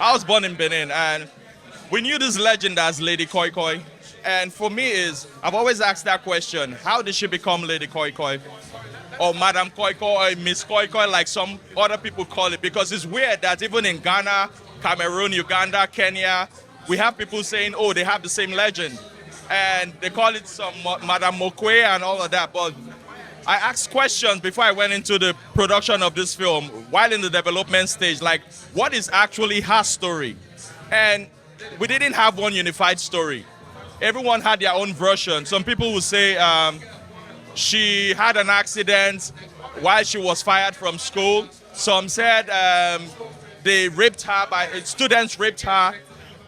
I was born in Benin, and we knew this legend as Lady Koi Koi. And for me I've always asked that question, how did she become Lady Koi Koi? Or Madam Koi Koi, or Miss Koi Koi, like some other people call it. Because it's weird that even in Ghana, Cameroon, Uganda, Kenya, we have people saying, oh, they have the same legend. And they call it some Madam Mokwe and all of that. But I asked questions before I went into the production of this film, while in the development stage, like, what is actually her story? And we didn't have one unified story. Everyone had their own version. Some people would say she had an accident while she was fired from school. Some said they raped her, students raped her.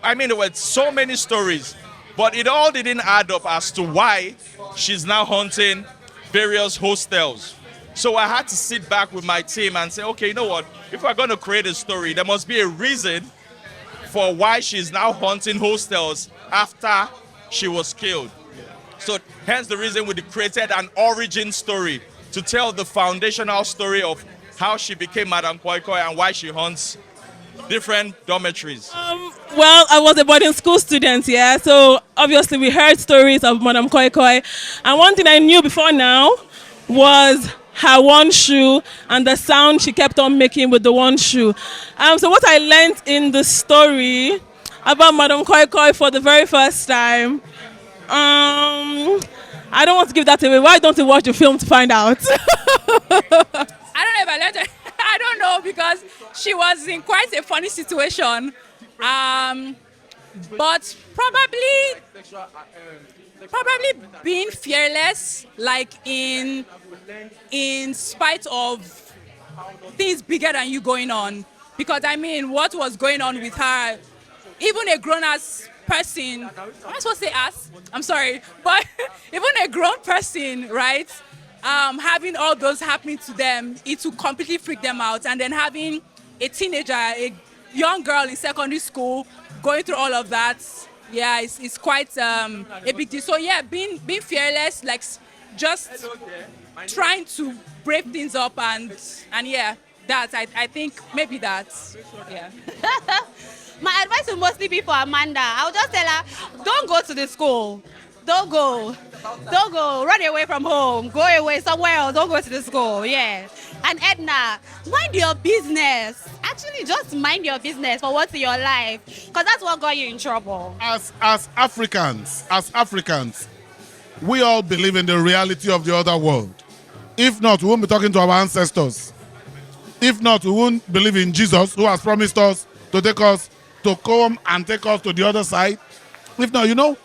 I mean, there were so many stories, but it all didn't add up as to why she's now haunting various hostels. So I had to sit back with my team and say, okay, you know what? If we're going to create a story, there must be a reason for why she's now haunting hostels after she was killed. So hence the reason we created an origin story to tell the foundational story of how she became Madam Koi Koi and why she haunts different dormitories. Well, I was a boarding school student, yeah. So obviously we heard stories of Madam Koi Koi. And one thing I knew before now was her one shoe and the sound she kept on making with the one shoe. So what I learned in the story about Madam Koi Koi for the very first time, I don't want to give that away. Why don't you watch the film to find out? I don't know if I learned it. I don't know, because she was in quite a funny situation. But probably being fearless, like in spite of things bigger than you going on. Because I mean, what was going on with her, even a grown-ass person, am I supposed to say ass? I'm sorry, but even a grown person, right? Having all those happening to them, it will completely freak them out. And then having a teenager, a young girl in secondary school going through all of that, yeah, it's quite a big deal. So yeah, being fearless, like just trying to break things up and yeah, that I think maybe that, yeah. My advice will mostly be for Amanda. I'll just tell her, don't go to the school. Don't go. Don't go. Run away from home. Go away somewhere else. Don't go to the school. Yeah. And Edna, mind your business. Actually, just mind your business for what's in your life. Because that's what got you in trouble. As Africans, we all believe in the reality of the other world. If not, we won't be talking to our ancestors. If not, we won't believe in Jesus, who has promised us to take us to come and take us to the other side. If not,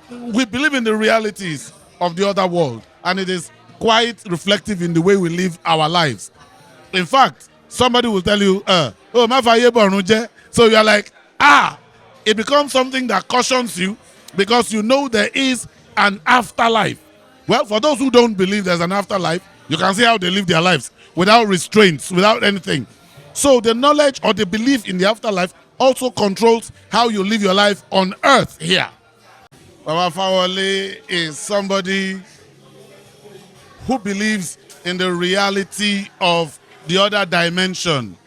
we believe in the realities of the other world, and it is quite reflective in the way we live our lives. In fact, somebody will tell you, oh, my father, so you are like, it becomes something that cautions you because you know there is an afterlife. Well, for those who don't believe there's an afterlife, you can see how they live their lives without restraints, without anything. So the knowledge or the belief in the afterlife also controls how you live your life on earth here. Baba Fawole is somebody who believes in the reality of the other dimension,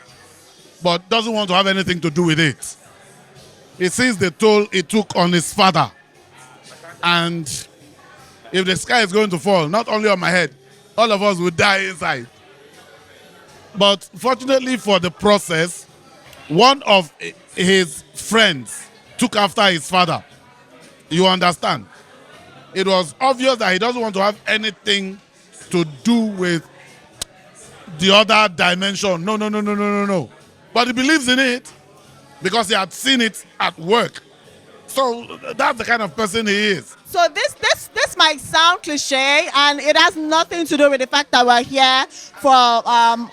but doesn't want to have anything to do with it. He sees the toll he took on his father. And if the sky is going to fall, not only on my head, all of us will die inside. But fortunately for the process, one of his friends took after his father. You understand? It was obvious that he doesn't want to have anything to do with the other dimension. No. But he believes in it because he had seen it at work. So that's the kind of person he is. So this might sound cliche, and it has nothing to do with the fact that we're here for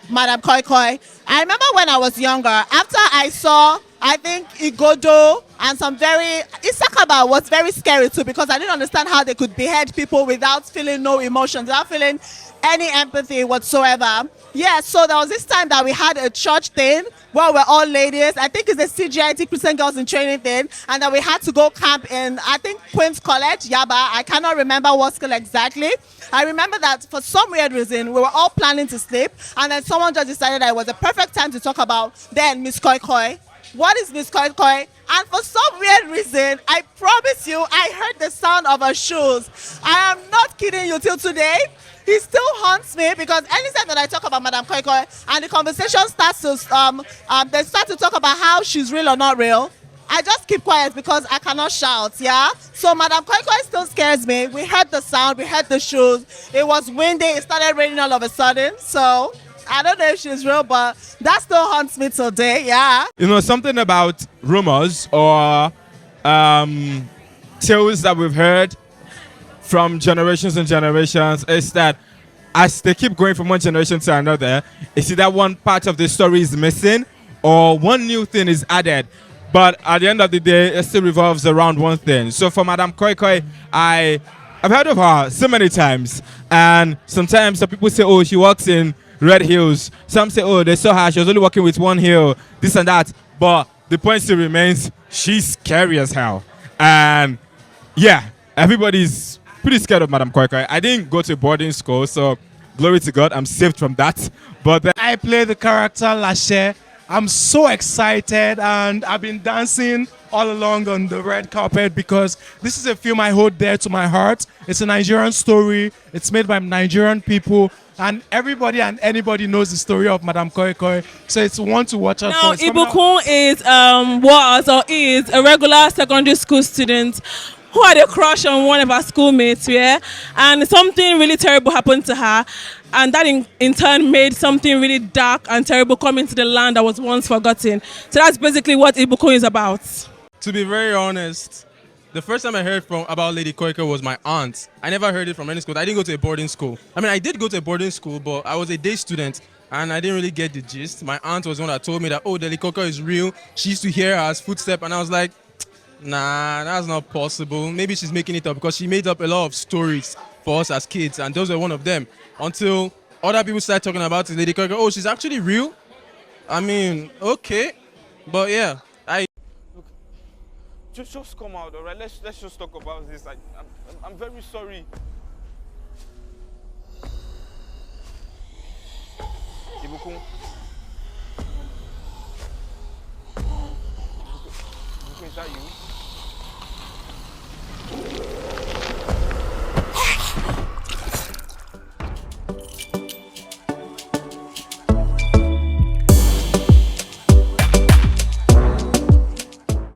Madam Koi Koi. I remember when I was younger, after I saw, I think, Igodo and Isakaba was very scary too, because I didn't understand how they could behead people without feeling no emotions, without feeling any empathy whatsoever. Yeah, so there was this time that we had a church thing where we're all ladies. I think it's a CGIT Christian Girls in Training thing, and then we had to go camp in, I think, Queen's College, Yaba. I cannot remember what school exactly. I remember that for some weird reason, we were all planning to sleep, and then someone just decided that it was a perfect time to talk about then Miss Koi Koi. what is Miss Koi Koi? And for some weird reason, I promise you, I heard the sound of her shoes. I am not kidding you till today. He still haunts me because anytime that I talk about Madam Koi Koi and the conversation starts to, they start to talk about how she's real or not real, I just keep quiet because I cannot shout, yeah? So Madam Koi Koi still scares me. We heard the sound, we heard the shoes. It was windy, it started raining all of a sudden. So I don't know if she's real, but that still haunts me today, yeah? You know, something about rumors or tales that we've heard from generations and generations is that as they keep going from one generation to another, it's either one part of the story is missing or one new thing is added. But at the end of the day, it still revolves around one thing. So for Madam Koi Koi, I've heard of her so many times. And sometimes some people say, oh, she walks in red heels. Some say, oh, they saw her, she was only walking with one heel, this and that. But the point still remains, she's scary as hell. And yeah, everybody's pretty scared of Madam Koi Koi. I didn't go to boarding school, so glory to God, I'm saved from that. But I play the character Lashe. I'm so excited and I've been dancing all along on the red carpet because this is a film I hold dear to my heart. It's a Nigerian story. It's made by Nigerian people and everybody and anybody knows the story of Madam Koi Koi. So it's one to watch out now, for. Ibukun is a regular secondary school student who had a crush on one of her schoolmates, yeah? And something really terrible happened to her. And that in turn made something really dark and terrible come into the land that was once forgotten. So that's basically what Ibukun is about. To be very honest, the first time I heard about Lady Koi Koi was my aunt. I never heard it from any school. I didn't go to a boarding school. I mean, I did go to a boarding school, but I was a day student and I didn't really get the gist. My aunt was the one that told me that, oh, Lady Koi Koi is real. She used to hear her footsteps and I was like, nah, that's not possible. Maybe she's making it up because she made up a lot of stories for us as kids and those were one of them. Until other people started talking about this Lady Koi Koi. Oh, she's actually real? I mean, okay. But yeah, Just come out, all right? Let's just talk about this. I'm very sorry. Ibukun. Ibukun, is that you?